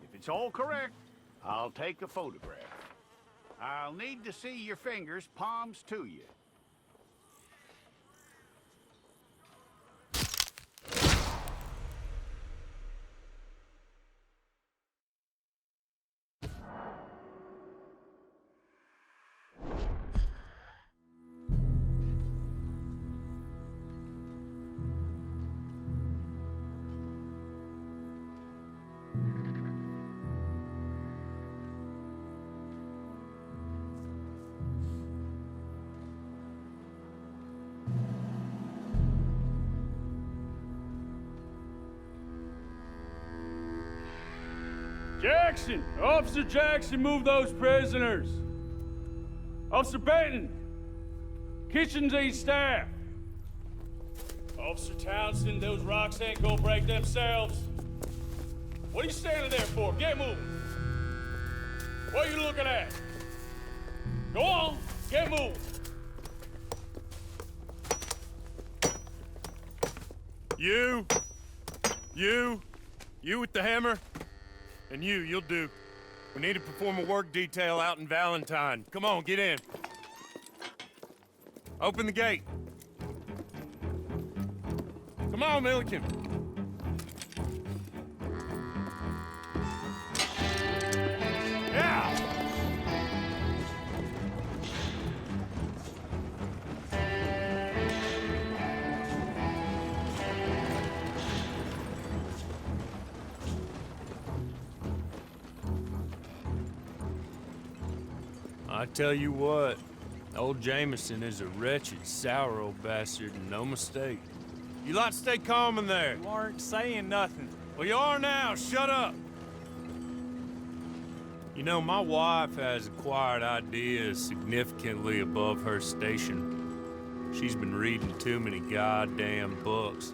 If it's all correct, I'll take a photograph. I'll need to see your fingers, palms to you. Jackson! Officer Jackson, move those prisoners! Officer Benton! Kitchens aid staff! Officer Townsend, those rocks ain't gonna break themselves. What are you standing there for? Get moving! What are you looking at? Go on, get moving! You with the hammer? And you'll do. We need to perform a work detail out in Valentine. Come on, get in. Open the gate. Come on, Milliken. Yeah! I tell you what, old Jameson is a wretched, sour old bastard, and no mistake. You lot stay calm in there. You aren't saying nothing. Well, you are now. Shut up. You know, my wife has acquired ideas significantly above her station. She's been reading too many goddamn books.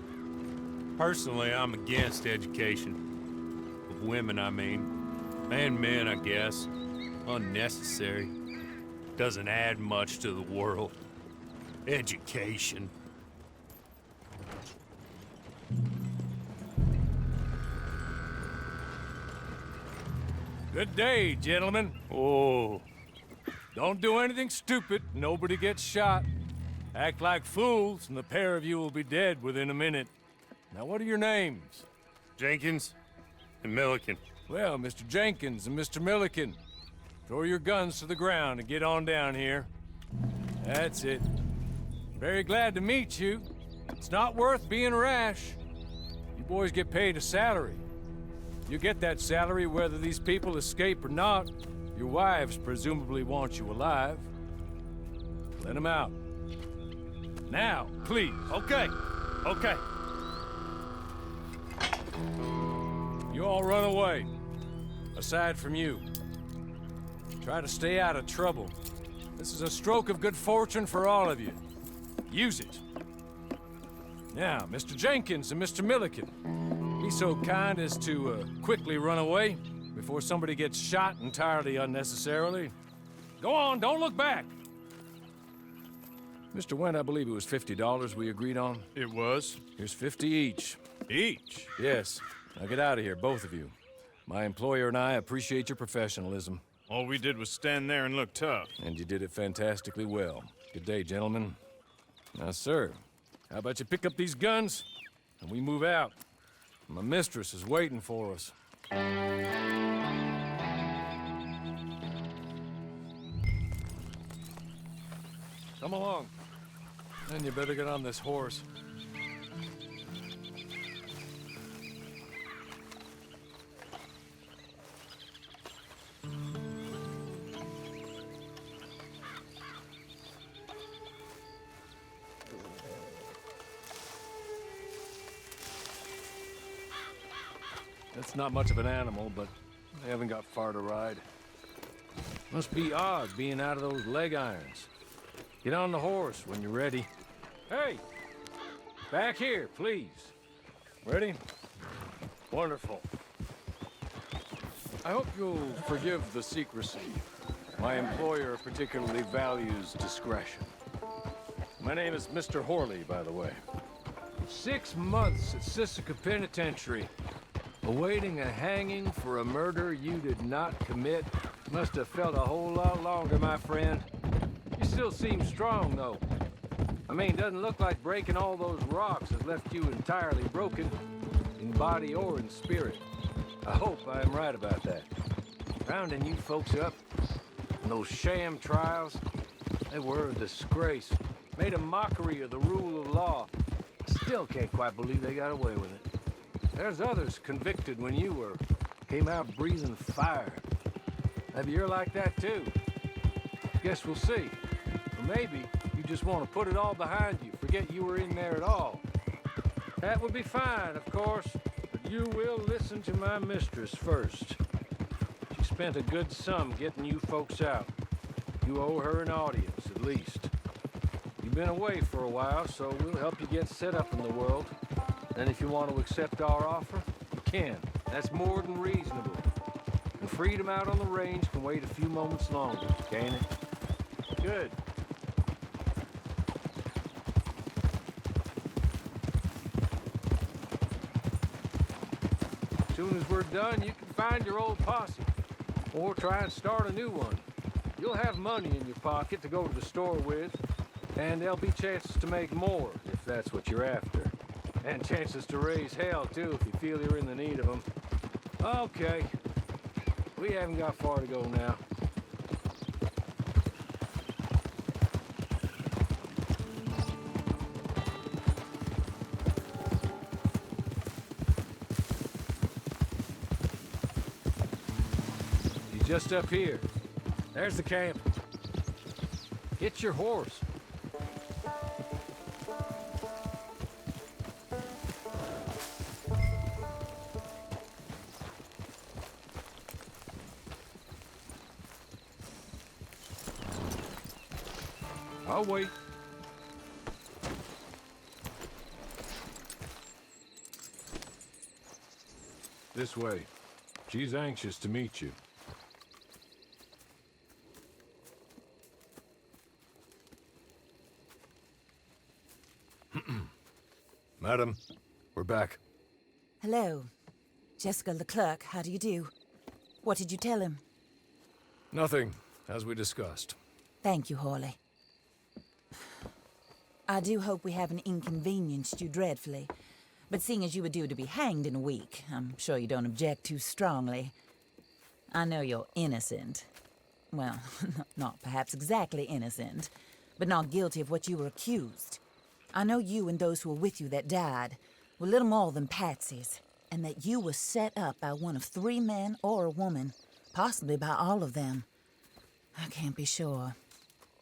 Personally, I'm against education. Of women, I mean. And men, I guess. Unnecessary. Doesn't add much to the world. Education. Good day, gentlemen. Oh. Don't do anything stupid. Nobody gets shot. Act like fools, and the pair of you will be dead within a minute. Now, what are your names? Jenkins and Milliken. Well, Mr. Jenkins and Mr. Milliken, throw your guns to the ground and get on down here. That's it. Very glad to meet you. It's not worth being rash. You boys get paid a salary. You get that salary whether these people escape or not. Your wives presumably want you alive. Let them out. Now, please. Okay. You all run away. Aside from you. Try to stay out of trouble. This is a stroke of good fortune for all of you. Use it. Now, Mr. Jenkins and Mr. Milliken, be so kind as to quickly run away before somebody gets shot entirely unnecessarily. Go on, don't look back. Mr. Wendt, I believe it was $50 we agreed on. It was. Here's 50 each. Each? Yes. Now get out of here, both of you. My employer and I appreciate your professionalism. All we did was stand there and look tough. And you did it fantastically well. Good day, gentlemen. Now, sir, how about you pick up these guns and we move out? My mistress is waiting for us. Come along. Then you better get on this horse. That's not much of an animal, but they haven't got far to ride. Must be odd being out of those leg irons. Get on the horse when you're ready. Hey! Back here, please. Ready? Wonderful. I hope you'll forgive the secrecy. My employer particularly values discretion. My name is Mr. Horley, by the way. 6 months at Sisika Penitentiary, awaiting a hanging for a murder you did not commit. Must have felt a whole lot longer, my friend. You still seem strong, though. I mean, doesn't look like breaking all those rocks has left you entirely broken, in body or in spirit. I hope I am right about that. Rounding you folks up, and those sham trials, they were a disgrace. Made a mockery of the rule of law. I still can't quite believe they got away with it. There's others convicted when you were. Came out breathing fire. Maybe you're like that too. Guess we'll see. Or maybe you just want to put it all behind you, forget you were in there at all. That would be fine, of course, but you will listen to my mistress first. She spent a good sum getting you folks out. You owe her an audience, at least. You've been away for a while, so we'll help you get set up in the world. And if you want to accept our offer, you can. That's more than reasonable. And freedom out on the range can wait a few moments longer, can't it? Good. As soon as we're done, you can find your old posse. Or try and start a new one. You'll have money in your pocket to go to the store with. And there'll be chances to make more, if that's what you're after. And chances to raise hell, too, if you feel you're in the need of them. Okay. We haven't got far to go now. He's just up here. There's the camp. Get your horse. I'll wait. This way. She's anxious to meet you. Madam, we're back. Hello. Jessica Leclerc, how do you do? What did you tell him? Nothing, as we discussed. Thank you, Horley. I do hope we haven't inconvenienced you dreadfully. But seeing as you were due to be hanged in a week, I'm sure you don't object too strongly. I know you're innocent. Well, not perhaps exactly innocent, but not guilty of what you were accused. I know you and those who were with you that died were little more than patsies, and that you were set up by one of 3 men or a woman, possibly by all of them. I can't be sure,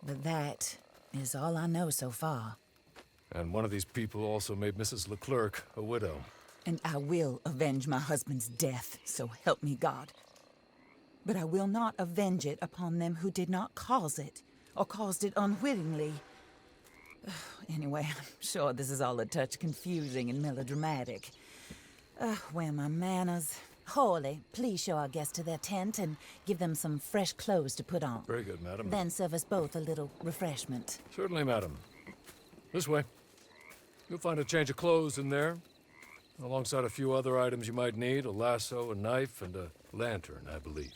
but that is all I know so far. And one of these people also made Mrs. Leclerc a widow. And I will avenge my husband's death, so help me God. But I will not avenge it upon them who did not cause it, or caused it unwittingly. Anyway, I'm sure this is all a touch confusing and melodramatic. Where are my manners? Horley, please show our guests to their tent and give them some fresh clothes to put on. Very good, madam. Then serve us both a little refreshment. Certainly, madam. This way. You'll find a change of clothes in there, alongside a few other items you might need, a lasso, a knife, and a lantern, I believe.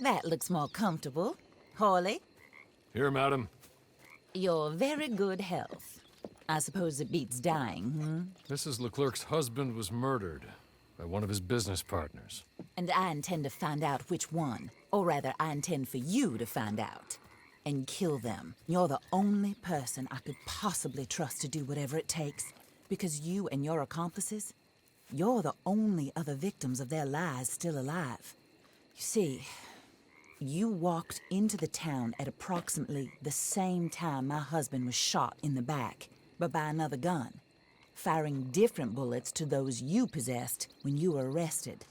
That looks more comfortable. Horley, Here, madam. your very good health. I suppose it beats dying, Mrs. Leclerc's husband was murdered by one of his business partners. And I intend to find out which one. Or rather, I intend for you to find out. And kill them. You're the only person I could possibly trust to do whatever it takes. Because you and your accomplices, you're the only other victims of their lies still alive. You see, you walked into the town at approximately the same time my husband was shot in the back, but by another gun, firing different bullets to those you possessed when you were arrested.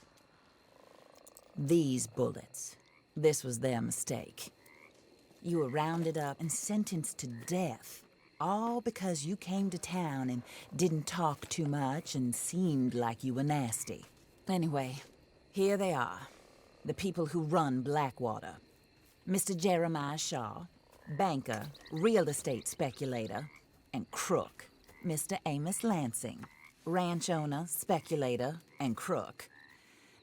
These bullets. This was their mistake. You were rounded up and sentenced to death, all because you came to town and didn't talk too much and seemed like you were nasty. Anyway, here they are, the people who run Blackwater. Mr. Jeremiah Shaw, banker, real estate speculator, and crook. Mr. Amos Lansing, ranch owner, speculator, and crook.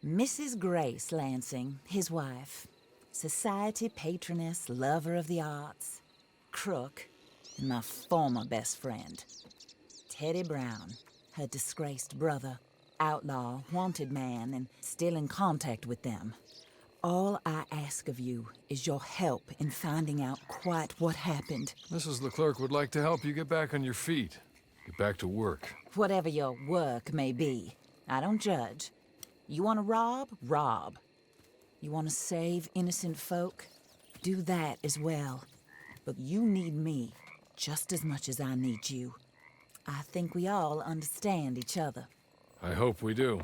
Mrs. Grace Lansing, his wife, society patroness, lover of the arts, crook, and my former best friend. Teddy Brown, her disgraced brother, outlaw, wanted man, and still in contact with them. All I ask of you is your help in finding out quite what happened. Mrs. Leclerc would like to help you get back on your feet. Get back to work. Whatever your work may be, I don't judge. You want to rob? Rob. You want to save innocent folk? Do that as well. But you need me just as much as I need you. I think we all understand each other. I hope we do.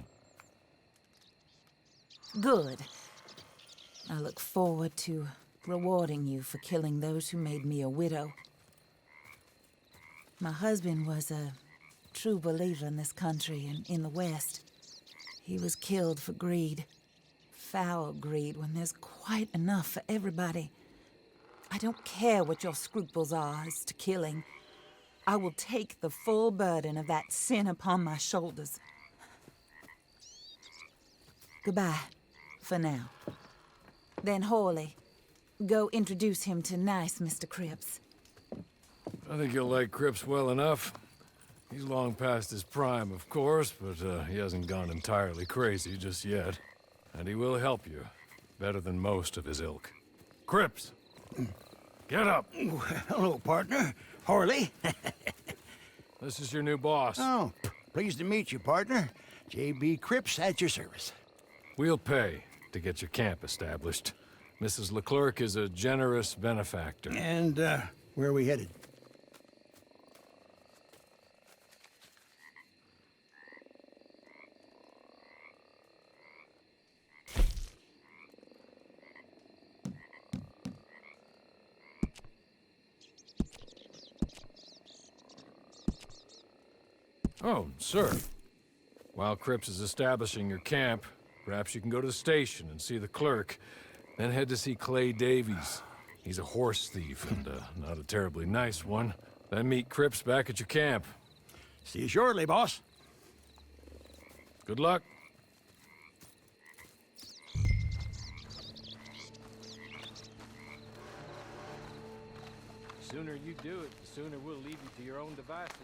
Good. I look forward to rewarding you for killing those who made me a widow. My husband was a true believer in this country and in the West. He was killed for greed. Foul greed when there's quite enough for everybody. I don't care what your scruples are as to killing. I will take the full burden of that sin upon my shoulders. Goodbye, for now. Then Hawley, go introduce him to nice Mr. Cripps. I think you'll like Cripps well enough. He's long past his prime, of course, but he hasn't gone entirely crazy just yet. And he will help you, better than most of his ilk. Cripps! Get up! Hello, partner. Harley. This is your new boss. Oh, pleased to meet you, partner. J.B. Cripps at your service. We'll pay to get your camp established. Mrs. Leclerc is a generous benefactor. And, where are we headed? Oh, sir. While Cripps is establishing your camp, perhaps you can go to the station and see the clerk, then head to see Clay Davies. He's a horse thief, and not a terribly nice one. Then meet Cripps back at your camp. See you shortly, boss. Good luck. The sooner you do it, the sooner we'll leave you to your own devices.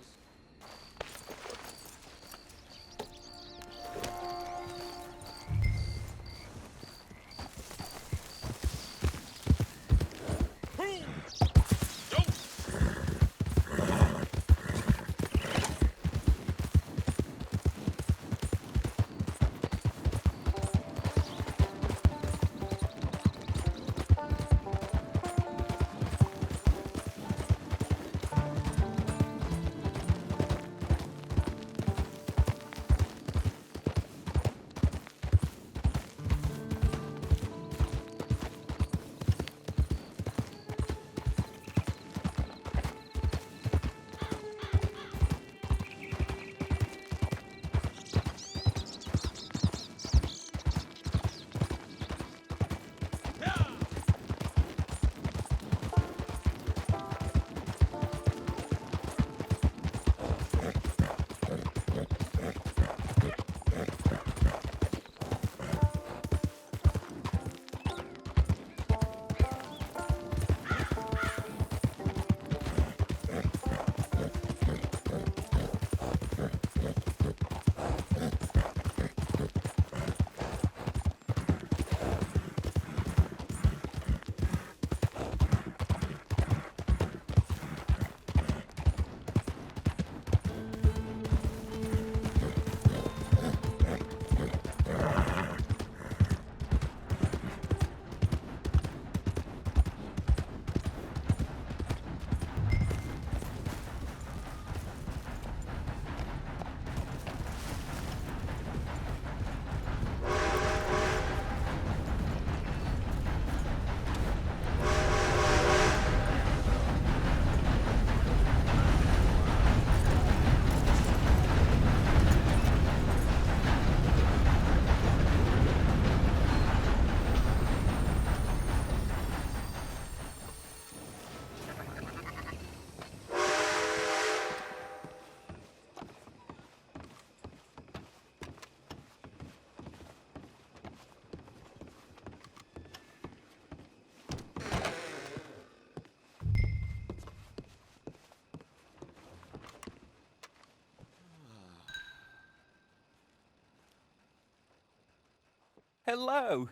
hello.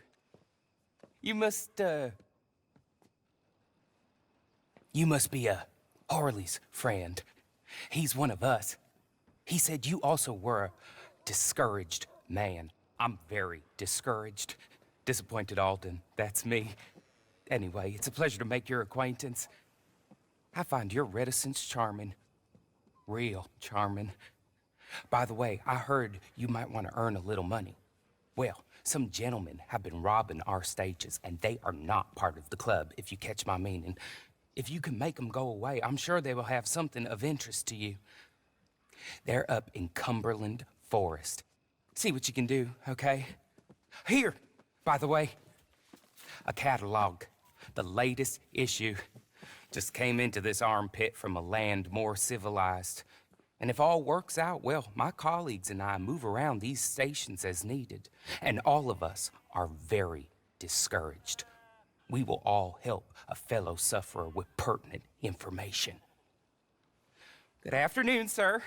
You must be Harley's friend. He's one of us. He said you also were a discouraged man. I'm very discouraged. Disappointed Alden, that's me. Anyway, it's a pleasure to make your acquaintance. I find your reticence charming. Real charming. By the way, I heard you might want to earn a little money. Well, some gentlemen have been robbing our stages, and they are not part of the club, if you catch my meaning. If you can make them go away, I'm sure they will have something of interest to you. They're up in Cumberland Forest. See what you can do, okay? Here, by the way, a catalog. The latest issue. Just came into this armpit from a land more civilized. And if all works out, well, my colleagues and I move around these stations as needed. And all of us are very discouraged. We will all help a fellow sufferer with pertinent information. Good afternoon, sir.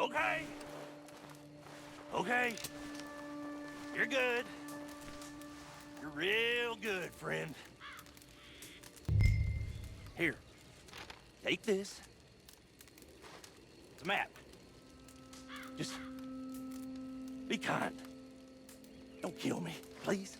Okay. Okay. You're good. You're real good, friend. Here. Take this. It's a map. Just be kind. Don't kill me, please.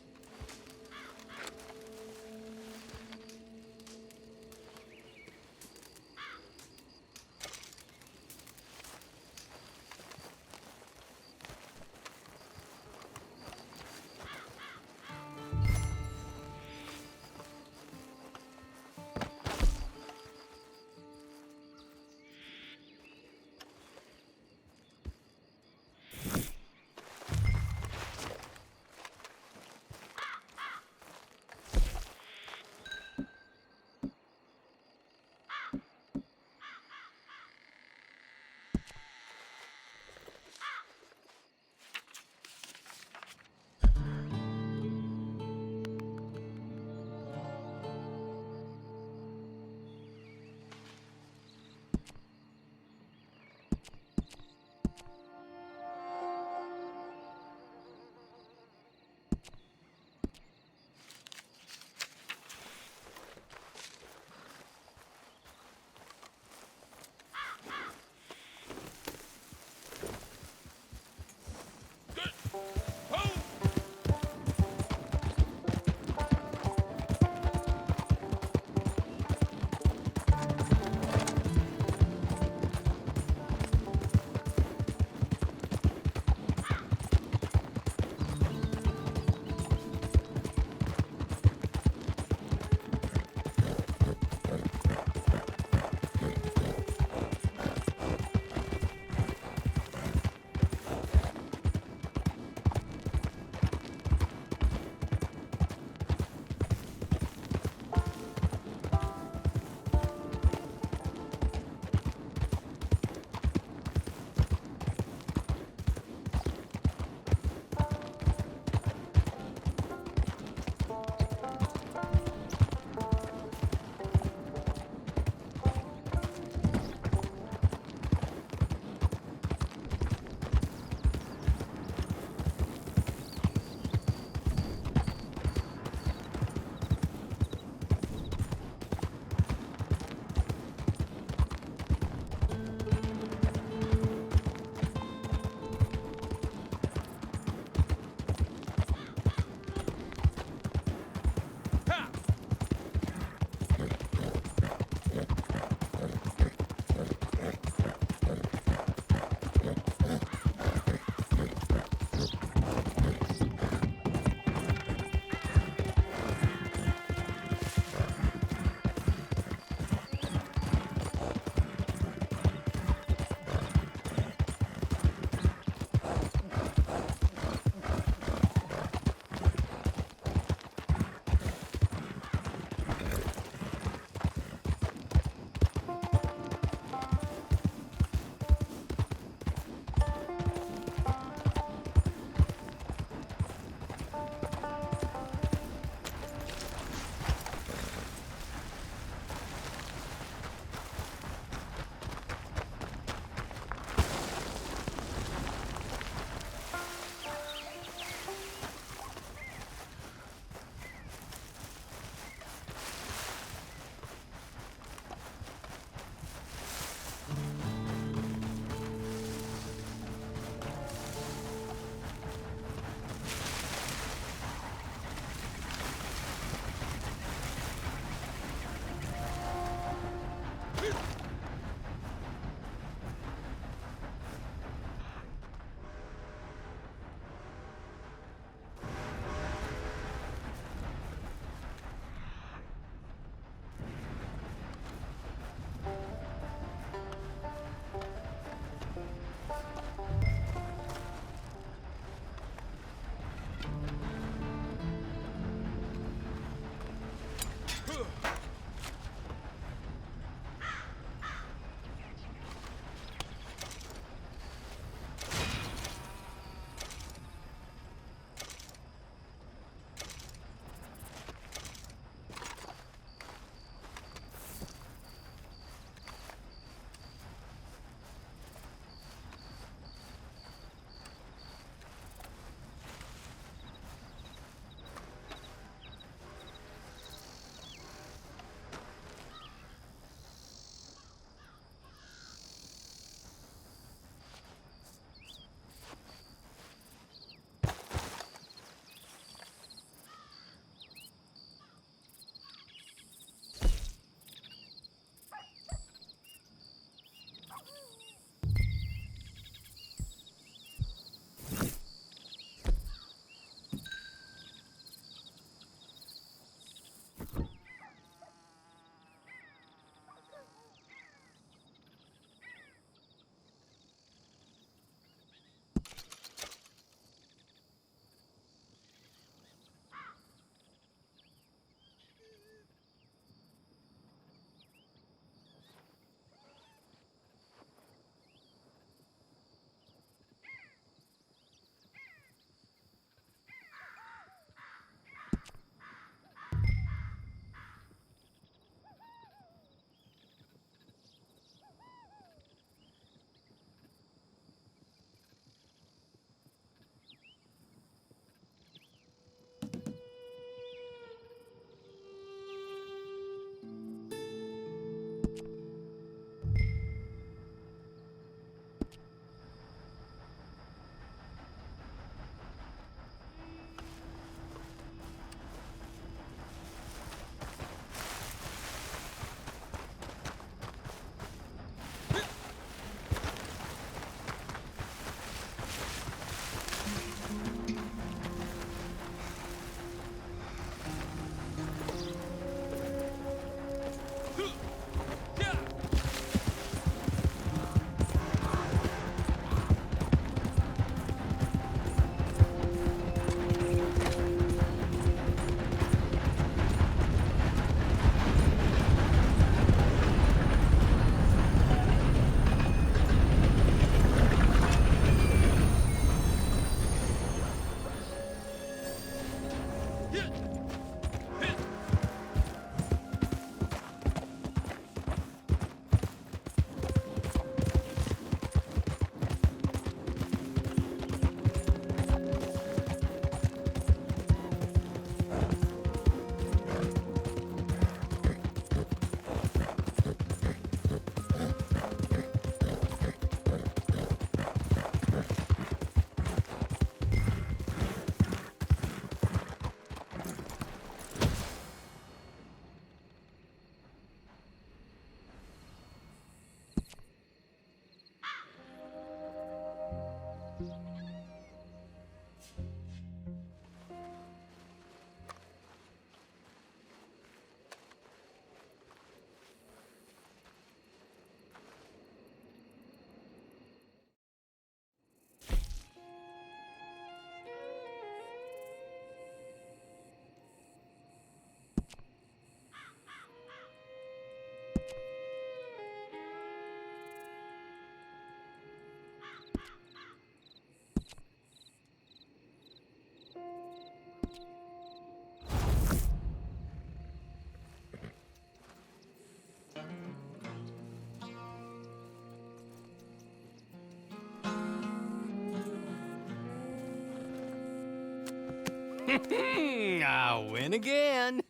I win again.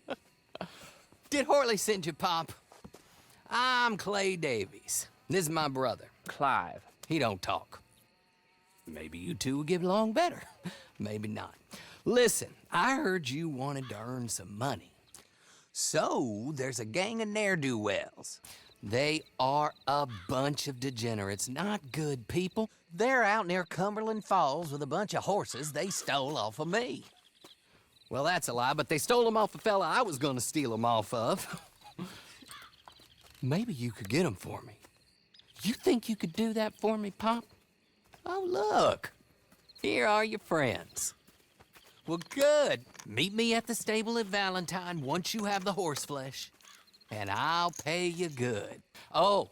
Did Horley send you, Pop? I'm Clay Davies. This is my brother, Clive. He don't talk. Maybe you two will get along better. Maybe not. Listen, I heard you wanted to earn some money. So, there's a gang of ne'er-do-wells. They are a bunch of degenerates, not good people. They're out near Cumberland Falls with a bunch of horses they stole off of me. Well, that's a lie, but they stole them off a fella I was gonna steal them off of. Maybe you could get them for me. You think you could do that for me, Pop? Oh, look. Here are your friends. Well, good. Meet me at the stable at Valentine once you have the horse flesh, and I'll pay you good. Oh,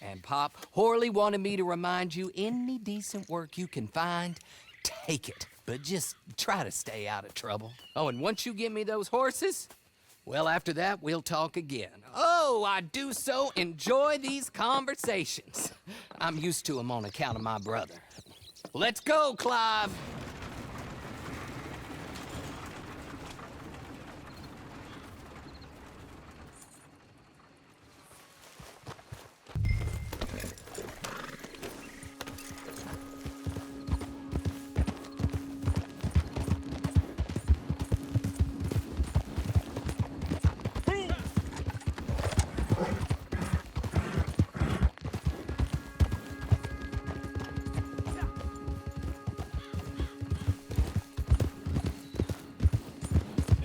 and Pop, Horley wanted me to remind you, any decent work you can find, take it. But just try to stay out of trouble. Oh, and once you give me those horses, well, after that, we'll talk again. Oh, I do so enjoy these conversations. I'm used to them on account of my brother. Let's go, Clive.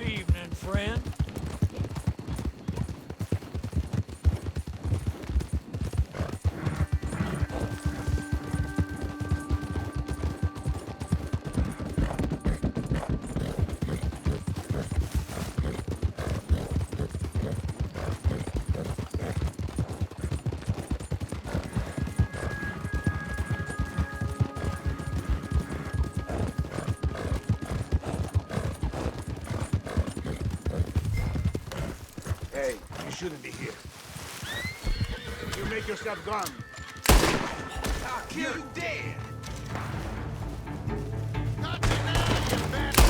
Evening, friend. Hey, you shouldn't be here. You make yourself gone. I'll kill you dead. Not tonight, you bastard.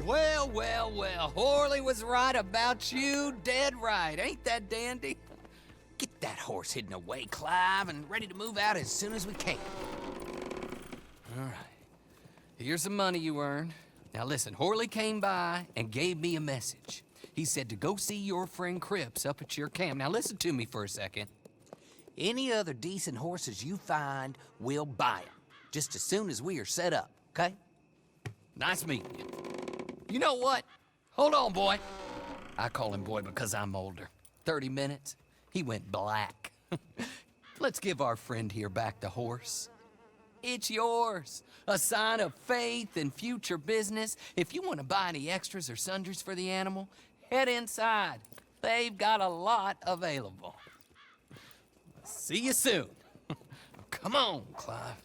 Well, well, well. Horley was right about you, dead right. Ain't that dandy? Get that horse hidden away, Clive, and ready to move out as soon as we can. All right. Here's the money you earned. Now listen, Horley came by and gave me a message. He said to go see your friend Cripps up at your camp. Now listen to me for a second. Any other decent horses you find, we'll buy them. Just as soon as we are set up, okay? Nice meeting you. You know what? Hold on, boy. I call him boy because I'm older. 30 minutes, he went black. Let's give our friend here back the horse. It's yours. A sign of faith and future business. If you want to buy any extras or sundries for the animal, head inside. They've got a lot available. See you soon. Come on, Clive.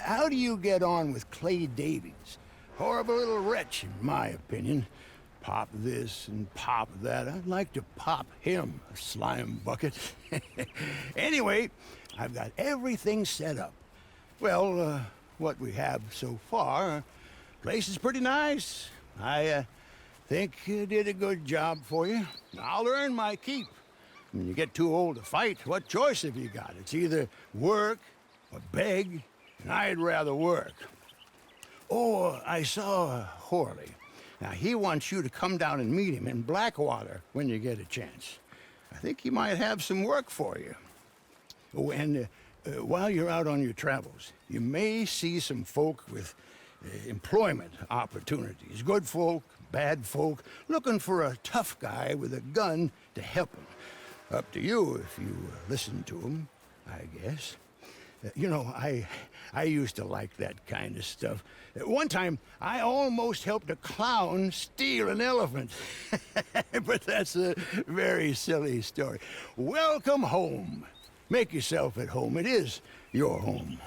how do you get on with Clay Davies? Horrible little wretch, in my opinion. Pop this and pop that. I'd like to pop him, a slime bucket. Anyway, I've got everything set up. Well, what we have so far, place is pretty nice. I think you did a good job for you. I'll earn my keep. When you get too old to fight, what choice have you got? It's either work or beg, and I'd rather work. Oh, I saw Horley. Now, he wants you to come down and meet him in Blackwater when you get a chance. I think he might have some work for you. Oh, and while you're out on your travels, you may see some folk with employment opportunities. Good folk, bad folk, looking for a tough guy with a gun to help them. Up to you if you listen to them, I guess. You know, I used to like that kind of stuff. One time, I almost helped a clown steal an elephant. But that's a very silly story. Welcome home. Make yourself at home. It is your home.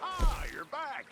Ah, you're back.